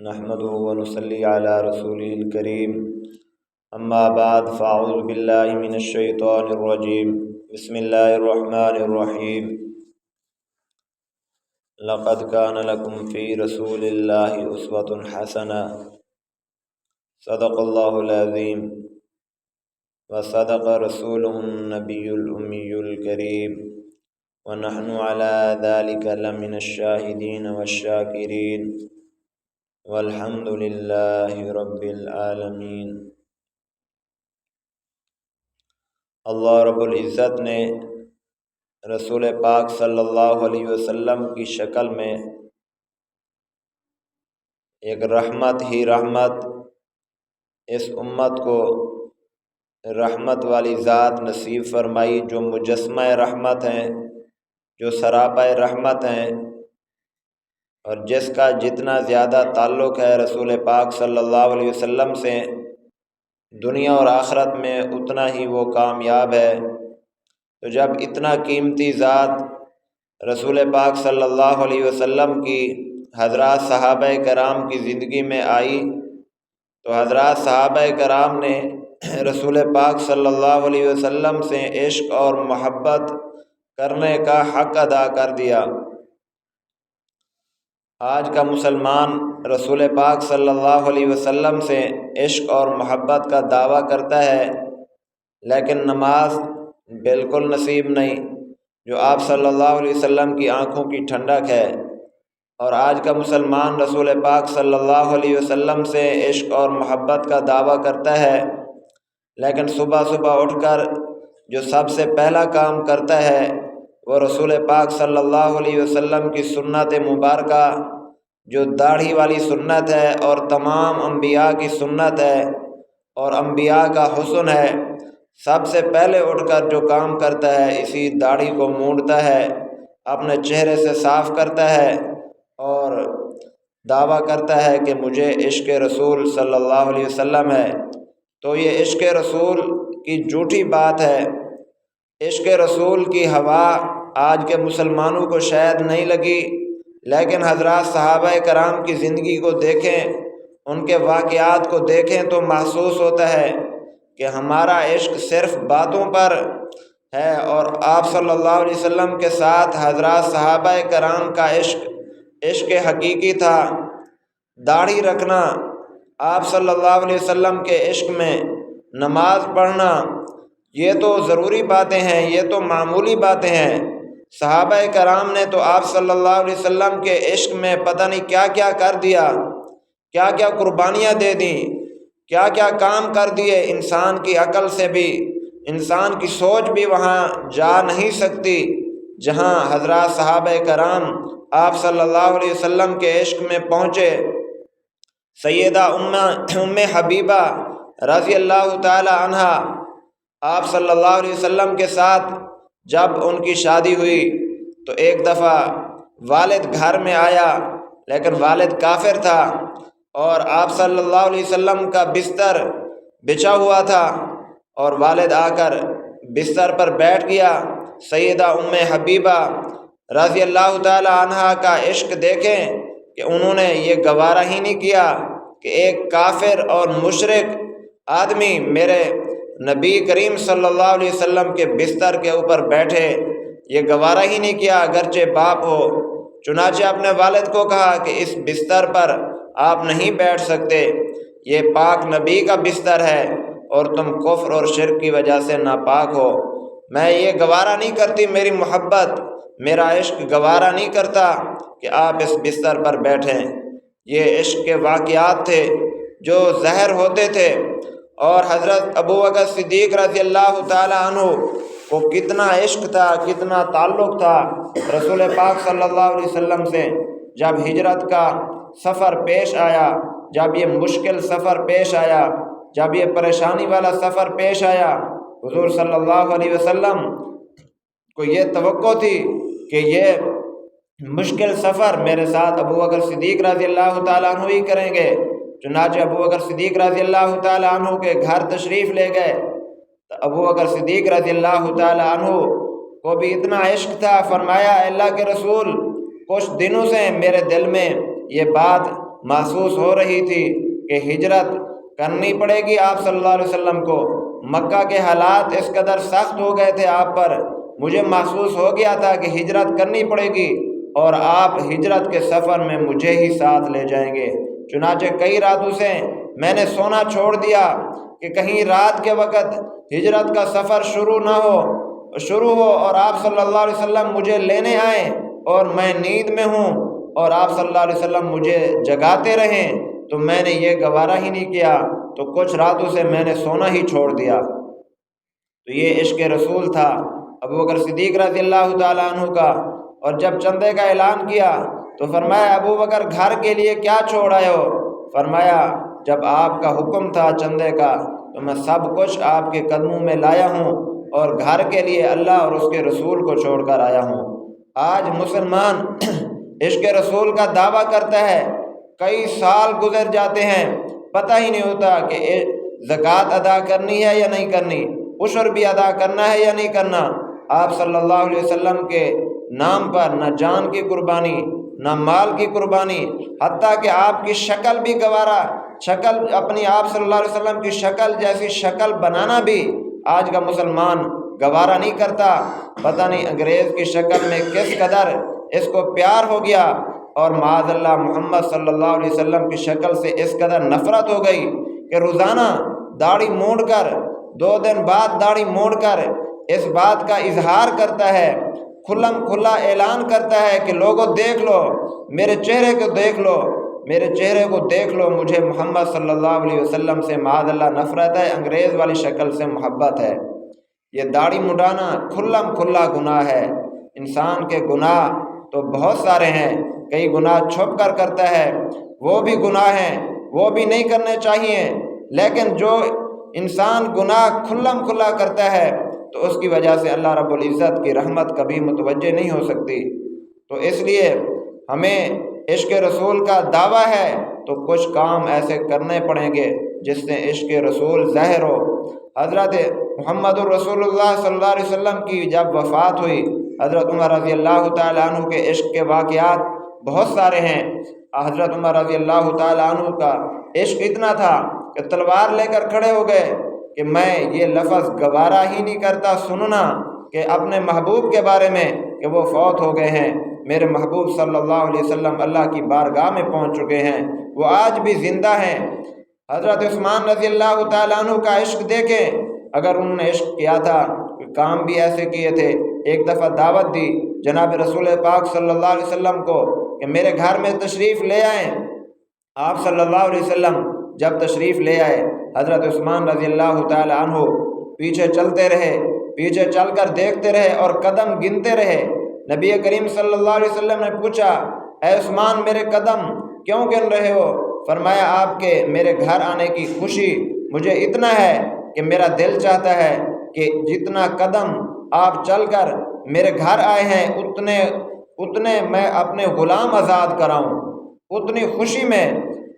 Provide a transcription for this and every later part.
نحمده ونصلي على رسوله الكريم اما بعد فاعوذ بالله من الشيطان الرجيم بسم الله الرحمن الرحيم لقد كان لكم في رسول الله أسوة حسنة صدق الله العظيم وصدق رسوله النبي الأمي الكريم ونحن على ذلك لمن الشاهدين والشاكرين والحمد للہ رب العالمین۔ اللہ رب العزت نے رسول پاک صلی اللہ علیہ وسلم کی شکل میں ایک رحمت ہی رحمت اس امت کو رحمت والی ذات نصیب فرمائی، جو مجسمہ رحمت ہیں، جو سراپا رحمت ہیں، اور جس کا جتنا زیادہ تعلق ہے رسول پاک صلی اللہ علیہ وسلم سے دنیا اور آخرت میں اتنا ہی وہ کامیاب ہے۔ تو جب اتنا قیمتی ذات رسول پاک صلی اللہ علیہ وسلم کی حضرات صحابہ کرام کی زندگی میں آئی تو حضرات صحابہ کرام نے رسول پاک صلی اللہ علیہ وسلم سے عشق اور محبت کرنے کا حق ادا کر دیا۔ آج کا مسلمان رسول پاک صلی اللہ علیہ وسلم سے عشق اور محبت کا دعویٰ کرتا ہے، لیکن نماز بالکل نصیب نہیں، جو آپ صلی اللہ علیہ وسلم کی آنکھوں کی ٹھنڈک ہے۔ اور آج کا مسلمان رسول پاک صلی اللہ علیہ وسلم سے عشق اور محبت کا دعویٰ کرتا ہے، لیکن صبح صبح اٹھ کر جو سب سے پہلا کام کرتا ہے وہ رسول پاک صلی اللہ علیہ وسلم کی سنت مبارکہ، جو داڑھی والی سنت ہے اور تمام انبیاء کی سنت ہے اور انبیاء کا حسن ہے، سب سے پہلے اٹھ کر جو کام کرتا ہے اسی داڑھی کو مونڈتا ہے، اپنے چہرے سے صاف کرتا ہے اور دعویٰ کرتا ہے کہ مجھے عشق رسول صلی اللہ علیہ وسلم ہے۔ تو یہ عشق رسول کی جھوٹی بات ہے۔ عشق رسول کی ہوا آج کے مسلمانوں کو شاید نہیں لگی، لیکن حضرات صحابہ کرام کی زندگی کو دیکھیں، ان کے واقعات کو دیکھیں تو محسوس ہوتا ہے کہ ہمارا عشق صرف باتوں پر ہے، اور آپ صلی اللہ علیہ وسلم کے ساتھ حضرات صحابہ کرام کا عشق حقیقی تھا۔ داڑھی رکھنا، آپ صلی اللہ علیہ وسلم کے عشق میں نماز پڑھنا، یہ تو ضروری باتیں ہیں، یہ تو معمولی باتیں ہیں۔ صحابہ کرام نے تو آپ صلی اللہ علیہ وسلم کے عشق میں پتہ نہیں کیا کیا کر دیا، کیا کیا قربانیاں دے دیں، کیا کیا کام کر دیے۔ انسان کی عقل سے بھی، انسان کی سوچ بھی وہاں جا نہیں سکتی جہاں حضرات صحابہ کرام آپ صلی اللہ علیہ وسلم کے عشق میں پہنچے۔ سیدہ ام حبیبہ رضی اللہ تعالی عنہا آپ صلی اللہ علیہ وسلم کے ساتھ جب ان کی شادی ہوئی تو ایک دفعہ والد گھر میں آیا، لیکن والد کافر تھا اور آپ صلی اللہ علیہ وسلم کا بستر بچھا ہوا تھا، اور والد آ کر بستر پر بیٹھ گیا۔ سیدہ ام حبیبہ رضی اللہ تعالی عنہا کا عشق دیکھیں کہ انہوں نے یہ گوارا ہی نہیں کیا کہ ایک کافر اور مشرک آدمی میرے نبی کریم صلی اللہ علیہ وسلم کے بستر کے اوپر بیٹھے، یہ گوارا ہی نہیں کیا اگرچہ باپ ہو۔ چنانچہ اپنے والد کو کہا کہ اس بستر پر آپ نہیں بیٹھ سکتے، یہ پاک نبی کا بستر ہے اور تم کفر اور شرک کی وجہ سے ناپاک ہو، میں یہ گوارا نہیں کرتی، میری محبت، میرا عشق گوارا نہیں کرتا کہ آپ اس بستر پر بیٹھیں۔ یہ عشق کے واقعات تھے جو ظاہر ہوتے تھے، اور حضرت ابو بکر صدیق رضی اللہ تعالی عنہ کو کتنا عشق تھا، کتنا تعلق تھا رسول پاک صلی اللہ علیہ وسلم سے۔ جب ہجرت کا سفر پیش آیا، جب یہ مشکل سفر پیش آیا، جب یہ پریشانی والا سفر پیش آیا، حضور صلی اللہ علیہ وسلم کو یہ توقع تھی کہ یہ مشکل سفر میرے ساتھ ابو بکر صدیق رضی اللہ تعالیٰ عنہ ہی کریں گے۔ چنانچہ ابو بکر صدیق رضی اللہ تعالیٰ عنہ کے گھر تشریف لے گئے تو ابو بکر صدیق رضی اللہ تعالیٰ عنہ کو بھی اتنا عشق تھا، فرمایا اے اللہ کے رسول، کچھ دنوں سے میرے دل میں یہ بات محسوس ہو رہی تھی کہ ہجرت کرنی پڑے گی آپ صلی اللہ علیہ وسلم کو۔ مکہ کے حالات اس قدر سخت ہو گئے تھے آپ پر، مجھے محسوس ہو گیا تھا کہ ہجرت کرنی پڑے گی اور آپ ہجرت کے سفر میں مجھے ہی ساتھ لے جائیں گے۔ چنانچہ کئی راتوں سے میں نے سونا چھوڑ دیا کہ کہیں رات کے وقت ہجرت کا سفر شروع ہو اور آپ صلی اللہ علیہ وسلم مجھے لینے آئیں اور میں نیند میں ہوں اور آپ صلی اللہ علیہ وسلم مجھے جگاتے رہیں، تو میں نے یہ گوارا ہی نہیں کیا، تو کچھ راتوں سے میں نے سونا ہی چھوڑ دیا۔ تو یہ عشق رسول تھا ابوبکر صدیق رضی اللہ تعالیٰ عنہ کا۔ اور جب چندے کا اعلان کیا تو فرمایا ابوبکر گھر کے لیے کیا چھوڑ آئے ہو؟ فرمایا جب آپ کا حکم تھا چندے کا تو میں سب کچھ آپ کے قدموں میں لایا ہوں اور گھر کے لیے اللہ اور اس کے رسول کو چھوڑ کر آیا ہوں۔ آج مسلمان عشق رسول کا دعویٰ کرتا ہے، کئی سال گزر جاتے ہیں، پتہ ہی نہیں ہوتا کہ زکوٰۃ ادا کرنی ہے یا نہیں کرنی، عشر بھی ادا کرنا ہے یا نہیں کرنا۔ آپ صلی اللہ علیہ وسلم کے نام پر نہ جان کی قربانی نہ مال کی قربانی، حتیٰ کہ آپ کی شکل بھی گوارا، اپنی آپ صلی اللہ علیہ وسلم کی شکل جیسی شکل بنانا بھی آج کا مسلمان گوارا نہیں کرتا۔ پتہ نہیں انگریز کی شکل میں کس قدر اس کو پیار ہو گیا اور معاذ اللہ محمد صلی اللہ علیہ وسلم کی شکل سے اس قدر نفرت ہو گئی کہ روزانہ داڑھی مونڈ کر 2 دن بعد داڑھی مونڈ کر اس بات کا اظہار کرتا ہے، کھلم کھلا اعلان کرتا ہے کہ لوگوں دیکھ لو میرے چہرے کو، دیکھ لو میرے چہرے کو، دیکھ لو مجھے محمد صلی اللہ علیہ وسلم سے معاذ اللہ نفرت ہے، انگریز والی شکل سے محبت ہے۔ یہ داڑھی مڈانا کھلم کھلا گناہ ہے۔ انسان کے گناہ تو بہت سارے ہیں، کئی گناہ چھپ کر کرتا ہے، وہ بھی گناہ ہیں، وہ بھی نہیں کرنے چاہیے، لیکن جو انسان گناہ کھلم کھلا کرتا ہے تو اس کی وجہ سے اللہ رب العزت کی رحمت کبھی متوجہ نہیں ہو سکتی۔ تو اس لیے ہمیں عشق رسول کا دعویٰ ہے تو کچھ کام ایسے کرنے پڑیں گے جس سے عشق رسول ظاہر ہو۔ حضرت محمد الرسول اللہ صلی اللہ علیہ وسلم کی جب وفات ہوئی، حضرت عمر رضی اللہ تعالیٰ عنہ کے عشق کے واقعات بہت سارے ہیں۔ حضرت عمر رضی اللہ تعالیٰ عنہ کا عشق اتنا تھا کہ تلوار لے کر کھڑے ہو گئے کہ میں یہ لفظ گوارا ہی نہیں کرتا سننا کہ اپنے محبوب کے بارے میں کہ وہ فوت ہو گئے ہیں، میرے محبوب صلی اللہ علیہ وسلم اللہ کی بارگاہ میں پہنچ چکے ہیں، وہ آج بھی زندہ ہیں۔ حضرت عثمان رضی اللہ تعالیٰ عنہ کا عشق دیکھیں، اگر انہوں نے عشق کیا تھا، کام بھی ایسے کیے تھے۔ ایک دفعہ دعوت دی جناب رسول پاک صلی اللہ علیہ وسلم کو کہ میرے گھر میں تشریف لے آئیں۔ آپ صلی اللہ علیہ وسلم جب تشریف لے آئے، حضرت عثمان رضی اللہ تعالی عنہ پیچھے چلتے رہے، پیچھے چل کر دیکھتے رہے اور قدم گنتے رہے۔ نبی کریم صلی اللہ علیہ وسلم نے پوچھا، اے عثمان میرے قدم کیوں گن رہے ہو؟ فرمایا آپ کے میرے گھر آنے کی خوشی مجھے اتنا ہے کہ میرا دل چاہتا ہے کہ جتنا قدم آپ چل کر میرے گھر آئے ہیں اتنے میں اپنے غلام آزاد کراؤں، اتنی خوشی میں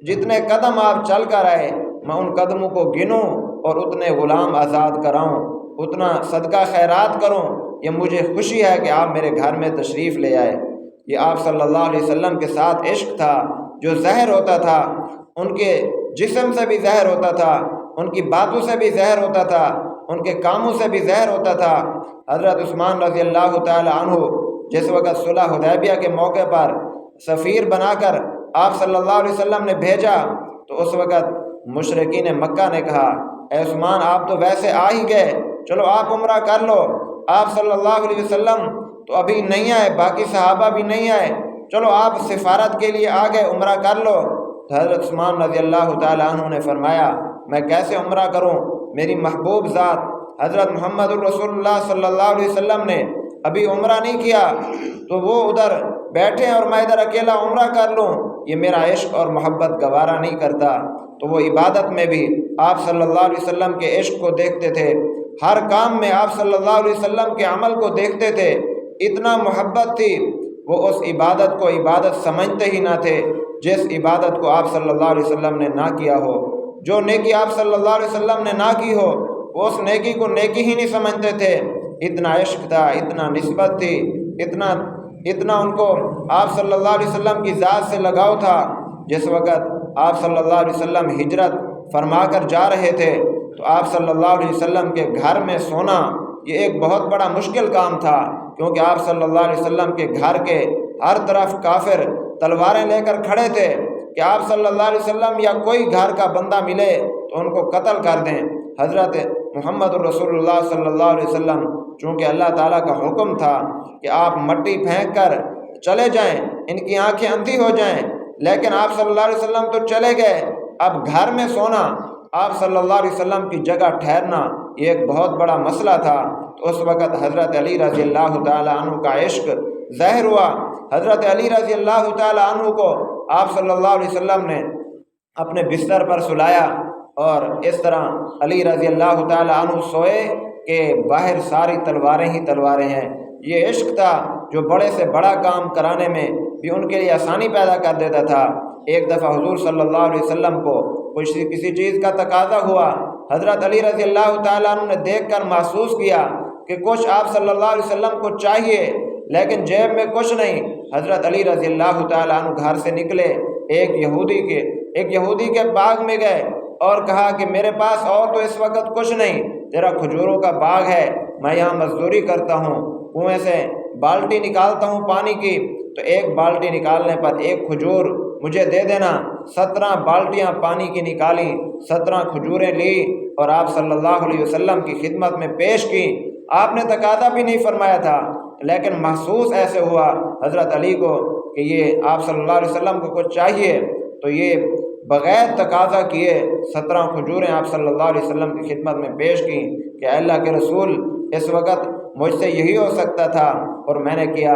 جتنے قدم آپ چل کر آئے میں ان قدموں کو گنوں اور اتنے غلام آزاد کراؤں، اتنا صدقہ خیرات کروں۔ یہ مجھے خوشی ہے کہ آپ میرے گھر میں تشریف لے آئے۔ یہ آپ صلی اللہ علیہ وسلم کے ساتھ عشق تھا جو ظاہر ہوتا تھا، ان کے جسم سے بھی ظاہر ہوتا تھا، ان کی باتوں سے بھی ظاہر ہوتا تھا، ان کے کاموں سے بھی ظاہر ہوتا تھا۔ حضرت عثمان رضی اللہ تعالی عنہ جس وقت صلح حدیبیہ کے موقع پر سفیر بنا کر آپ صلی اللہ علیہ وسلم نے بھیجا تو اس وقت مشرکین مکہ نے کہا، اے عثمان آپ تو ویسے آ ہی گئے، چلو آپ عمرہ کر لو۔ آپ صلی اللہ علیہ وسلم تو ابھی نہیں آئے، باقی صحابہ بھی نہیں آئے، چلو آپ سفارت کے لیے آ گئے، عمرہ کر لو۔ تو حضرت عثمان رضی اللہ تعالی عنہ نے فرمایا، میں کیسے عمرہ کروں؟ میری محبوب ذات حضرت محمد الرسول اللہ صلی اللہ علیہ وسلم نے ابھی عمرہ نہیں کیا، تو وہ ادھر بیٹھے اور میں ادھر اکیلا عمرہ کر لوں، یہ میرا عشق اور محبت گوارا نہیں کرتا۔ تو وہ عبادت میں بھی آپ صلی اللہ علیہ وسلم کے عشق کو دیکھتے تھے، ہر کام میں آپ صلی اللہ علیہ وسلم کے عمل کو دیکھتے تھے، اتنا محبت تھی، وہ اس عبادت کو عبادت سمجھتے ہی نہ تھے جس عبادت کو آپ صلی اللہ علیہ وسلم نے نہ کیا ہو۔ جو نیکی آپ صلی اللہ علیہ وسلم نے نہ کی ہو وہ اس نیکی کو نیکی ہی نہیں سمجھتے تھے، اتنا عشق تھا، اتنا نسبت تھی، اتنا ان کو آپ صلی اللہ علیہ وسلم کی ذات سے لگاؤ تھا جس وقت آپ صلی اللہ علیہ وسلم ہجرت فرما کر جا رہے تھے تو آپ صلی اللہ علیہ وسلم کے گھر میں سونا یہ ایک بہت بڑا مشکل کام تھا، کیونکہ آپ صلی اللہ علیہ وسلم کے گھر کے ہر طرف کافر تلواریں لے کر کھڑے تھے کہ آپ صلی اللہ علیہ وسلم یا کوئی گھر کا بندہ ملے تو ان کو قتل کر دیں۔ حضرت محمد الرسول اللہ صلی اللہ علیہ وسلم چونکہ اللہ تعالیٰ کا حکم تھا کہ آپ مٹی پھینک کر چلے جائیں، ان کی آنکھیں اندھی ہو جائیں، لیکن آپ صلی اللہ علیہ وسلم تو چلے گئے۔ اب گھر میں سونا، آپ صلی اللہ علیہ وسلم کی جگہ ٹھہرنا یہ ایک بہت بڑا مسئلہ تھا۔ تو اس وقت حضرت علی رضی اللہ تعالیٰ عنہ کا عشق ظاہر ہوا۔ حضرت علی رضی اللہ تعالیٰ عنہ کو آپ صلی اللہ علیہ وسلم نے اپنے بستر پر سلایا، اور اس طرح علی رضی اللہ تعالیٰ عنہ سوئے کہ باہر ساری تلواریں ہی تلواریں ہیں۔ یہ عشق تھا جو بڑے سے بڑا کام کرانے میں بھی ان کے لیے آسانی پیدا کر دیتا تھا۔ ایک دفعہ حضور صلی اللہ علیہ وسلم کو کسی چیز کا تقاضا ہوا، حضرت علی رضی اللہ تعالیٰ عنہ نے دیکھ کر محسوس کیا کہ کچھ آپ صلی اللہ علیہ وسلم کو چاہیے لیکن جیب میں کچھ نہیں۔ حضرت علی رضی اللہ تعالیٰ عنہ گھر سے نکلے، ایک یہودی کے باغ میں گئے اور کہا کہ میرے پاس اور تو اس وقت کچھ نہیں، تیرا کھجوروں کا باغ ہے، میں یہاں مزدوری کرتا ہوں، کنویں سے بالٹی نکالتا ہوں پانی کی، تو ایک بالٹی نکالنے پر ایک کھجور مجھے دے دینا۔ 17 بالٹیاں پانی کی نکالی، 17 کھجوریں لی اور آپ صلی اللہ علیہ وسلم کی خدمت میں پیش کی۔ آپ نے تقاضا بھی نہیں فرمایا تھا، لیکن محسوس ایسے ہوا حضرت علی کو کہ یہ آپ صلی اللہ علیہ وسلم کو کچھ چاہیے، تو یہ بغیر تقاضا کیے 17 کھجوریں آپ صلی اللہ علیہ وسلم کی خدمت میں پیش کی کہ اے اللہ کے رسول، اس وقت مجھ سے یہی ہو سکتا تھا اور میں نے کیا۔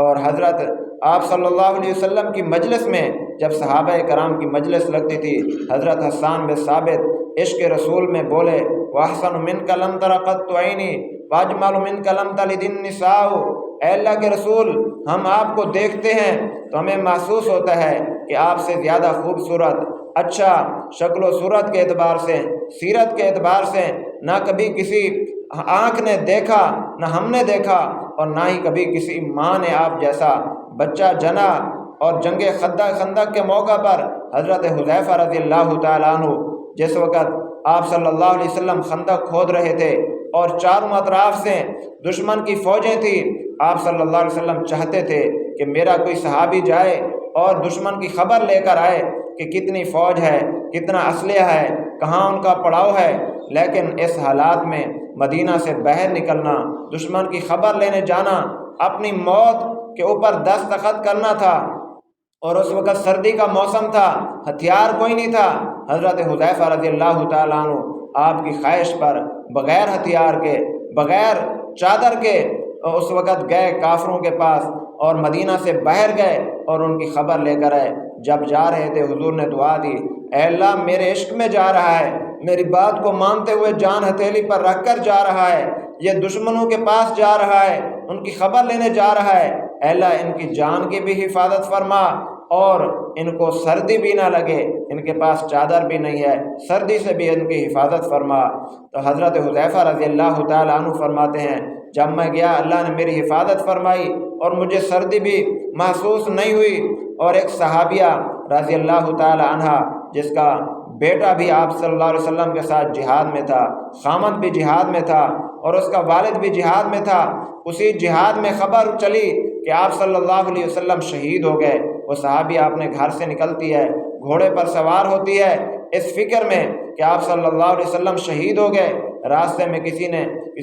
اور حضرت آپ صلی اللہ علیہ وسلم کی مجلس میں جب صحابہ کرام کی مجلس لگتی تھی، حضرت حسان بن ثابت عشق رسول میں بولے، وَأَحْسَنُ مِنْكَ لَمْ تَرَ قَطُّ عَيْنِي وَأَجْمَلُ مِنْكَ لَمْ تَلِدِ النِّسَاءُ۔ اے اللہ کے رسول، ہم آپ کو دیکھتے ہیں تو ہمیں محسوس ہوتا ہے کہ آپ سے زیادہ خوبصورت، اچھا شکل و صورت کے اعتبار سے، سیرت کے اعتبار سے نہ کبھی کسی آنکھ نے دیکھا، نہ ہم نے دیکھا، اور نہ ہی کبھی کسی ماں نے آپ جیسا بچہ جنا۔ اور جنگ خندق کے موقع پر حضرت حذیفہ رضی اللہ تعالیٰ عنہ جس وقت آپ صلی اللہ علیہ وسلم خندق کھود رہے تھے اور چاروں اطراف سے دشمن کی فوجیں تھیں، آپ صلی اللہ علیہ وسلم چاہتے تھے کہ میرا کوئی صحابی جائے اور دشمن کی خبر لے کر آئے کہ کتنی فوج ہے، کتنا اسلحہ ہے، کہاں ان کا پڑاؤ ہے، لیکن اس حالات میں مدینہ سے باہر نکلنا، دشمن کی خبر لینے جانا، اپنی موت کے اوپر دستخط کرنا تھا، اور اس وقت سردی کا موسم تھا، ہتھیار کوئی نہیں تھا۔ حضرت حذیفہ رضی اللہ تعالیٰ عنہ آپ کی خواہش پر بغیر ہتھیار کے، بغیر چادر کے اس وقت گئے کافروں کے پاس اور مدینہ سے باہر گئے اور ان کی خبر لے کر آئے۔ جب جا رہے تھے حضور نے دعا دی، اے اللہ میرے عشق میں جا رہا ہے، میری بات کو مانتے ہوئے جان ہتھیلی پر رکھ کر جا رہا ہے، یہ دشمنوں کے پاس جا رہا ہے، ان کی خبر لینے جا رہا ہے، اے اللہ ان کی جان کی بھی حفاظت فرما اور ان کو سردی بھی نہ لگے، ان کے پاس چادر بھی نہیں ہے، سردی سے بھی ان کی حفاظت فرما۔ تو حضرت حذیفہ رضی اللہ تعالیٰ عنہ فرماتے ہیں جب میں گیا اللہ نے میری حفاظت فرمائی اور مجھے سردی بھی محسوس نہیں ہوئی۔ اور ایک صحابیہ رضی اللہ تعالیٰ عنہ جس کا بیٹا بھی آپ صلی اللہ علیہ وسلم کے ساتھ جہاد میں تھا، خامد بھی جہاد میں تھا اور اس کا والد بھی جہاد میں تھا، اسی جہاد میں خبر چلی کہ آپ صلی اللہ علیہ وسلم شہید ہو گئے۔ وہ صحابیہ اپنے گھر سے نکلتی ہے، گھوڑے پر سوار ہوتی ہے اس فکر میں کہ آپ صلی اللہ علیہ وسلم شہید ہو گئے۔ راستے میں کسی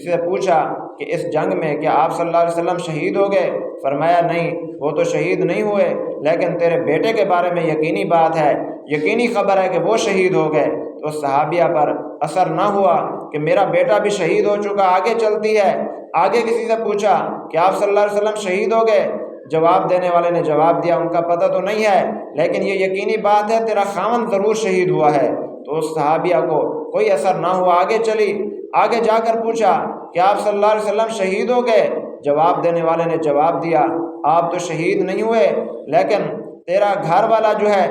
سے پوچھا کہ اس جنگ میں کیا آپ صلی اللہ علیہ وسلم شہید ہو گئے؟ فرمایا نہیں، وہ تو شہید نہیں ہوئے، لیکن تیرے بیٹے کے بارے میں یقینی بات ہے، یقینی خبر ہے کہ وہ شہید ہو گئے۔ تو صحابیہ پر اثر نہ ہوا کہ میرا بیٹا بھی شہید ہو چکا، آگے چلتی ہے۔ آگے کسی سے پوچھا کہ آپ صلی اللہ علیہ وسلم شہید ہو گئے؟ جواب دینے والے نے جواب دیا ان کا پتہ تو نہیں ہے، لیکن یہ یقینی بات ہے تیرا خاوند ضرور شہید ہوا ہے۔ تو اس صحابیہ کو کوئی اثر نہ ہوا، آگے چلی، آگے جا کر پوچھا کہ آپ صلی اللہ علیہ وسلم شہید ہو گئے؟ جواب دینے والے نے جواب دیا آپ تو شہید نہیں ہوئے، لیکن تیرا گھر والا جو ہے،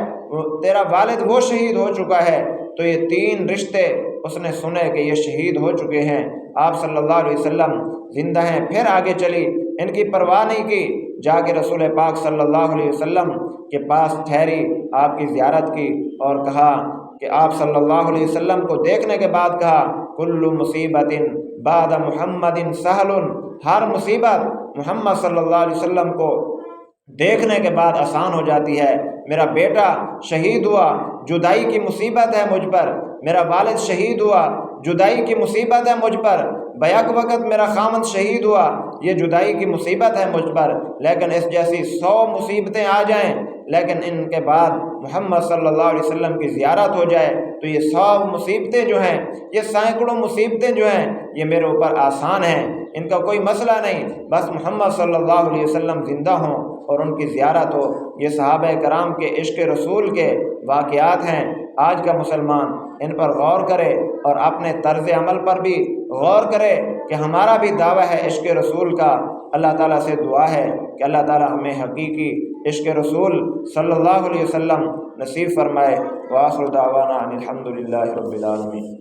تیرا والد وہ شہید ہو چکا ہے۔ تو یہ 3 رشتے اس نے سنے کہ یہ شہید ہو چکے ہیں، آپ صلی اللہ علیہ وسلم زندہ ہیں۔ پھر آگے چلی، ان کی پرواہ نہیں کی، جا کے رسول پاک صلی اللہ علیہ وسلم کے پاس ٹھہری، آپ کی زیارت کی اور کہا کہ آپ صلی اللہ علیہ وسلم کو دیکھنے کے بعد کہا کل مصیبت بعد محمد سہل، ہر مصیبت محمد صلی اللہ علیہ وسلم کو دیکھنے کے بعد آسان ہو جاتی ہے۔ میرا بیٹا شہید ہوا، جدائی کی مصیبت ہے مجھ پر، میرا والد شہید ہوا، جدائی کی مصیبت ہے مجھ پر، بیک وقت میرا خامند شہید ہوا، یہ جدائی کی مصیبت ہے مجھ پر، لیکن اس جیسی 100 مصیبتیں آ جائیں لیکن ان کے بعد محمد صلی اللہ علیہ وسلم کی زیارت ہو جائے تو یہ 100 مصیبتیں جو ہیں، یہ سینکڑوں مصیبتیں جو ہیں، یہ میرے اوپر آسان ہیں، ان کا کوئی مسئلہ نہیں، بس محمد صلی اللہ علیہ وسلم زندہ ہوں اور ان کی زیارت ہو۔ یہ صحابہ کرام کے عشق رسول کے واقعات ہیں۔ آج کا مسلمان ان پر غور کرے اور اپنے طرز عمل پر بھی غور کرے کہ ہمارا بھی دعویٰ ہے عشق رسول کا۔ اللہ تعالیٰ سے دعا ہے کہ اللہ تعالیٰ ہمیں حقیقی عشق رسول صلی اللہ علیہ وسلم نصیب فرمائے۔ وآخر دعوانا ان الحمد للہ رب العالمین۔